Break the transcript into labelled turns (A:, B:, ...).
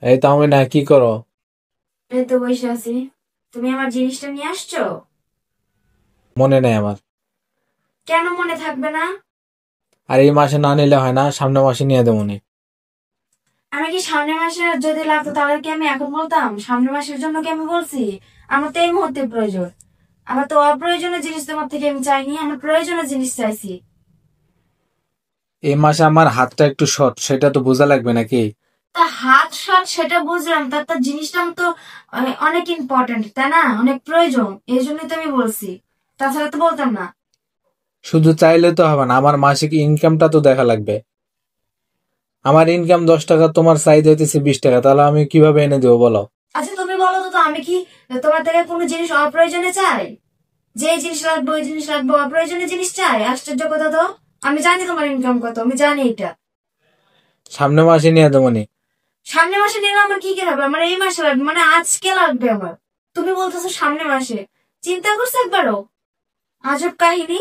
A: এই তো আমি না, কি করো?
B: এই তো বসে আছি। তুমি আমার জিনিসটা নিয়ে আসছো?
A: মনে নেই আমার।
B: কেন মনে থাকবে না?
A: আর এই মাসে না নিলে হয় না, সামনের মাসে নিয়ে দেবো নি।
B: আমি কি সামনের মাসে যদি লাগতো তাহলে কি আমি এখন বলতাম? সামনের মাসের জন্য কি আমি বলছি? আমার তো এই মুহূর্তে প্রয়োজন। আমার তো অপ্রয়োজনীয় জিনিস তোমার থেকে আমি চাইনি, আমার প্রয়োজনীয় জিনিস চাইছি।
A: এই মাসে আমার হাতটা একটু শর্ট, সেটা তো বোঝা লাগবে নাকি?
B: তা হাত সাত সেটা বুঝলাম, তার জিনিসটা তো অনেক ইম্পর্টেন্ট, তাই না? অনেক প্রয়োজন, এই জন্যই তো আমি বলছি। তাছাড়া তো বলতাম না।
A: শুধু চাইলে তো হবে না, আমার মাসিক ইনকামটা তো দেখা লাগবে। আমার ইনকাম 10 টাকা, তোমার চাহিদা হইতেছে 20 টাকা, তাহলে আমি কিভাবে এনে দেবো বলো?
B: আচ্ছা তুমি বলো তো, আমি কি তোমার থেকে কোনো জিনিস অপ্রয়োজনে চাই? যে জিনিস লাগবে ওই জিনিস লাগবে, অপ্রয়োজনীয় জিনিস চাই? আশ্চর্য কথা তো। আমি জানি তোমার ইনকাম কত, আমি জানি এটা।
A: সামনের মাসে নিয়ে দেবো নি।
B: সামনের মাসে নিলে আমার কি কি হবে? আমার এই মাসে লাগবে, মানে আজকে লাগবে আমার। তুমি বলতেছো সামনের মাসে। চিন্তা করছো একবারও? আজব কাহিনী।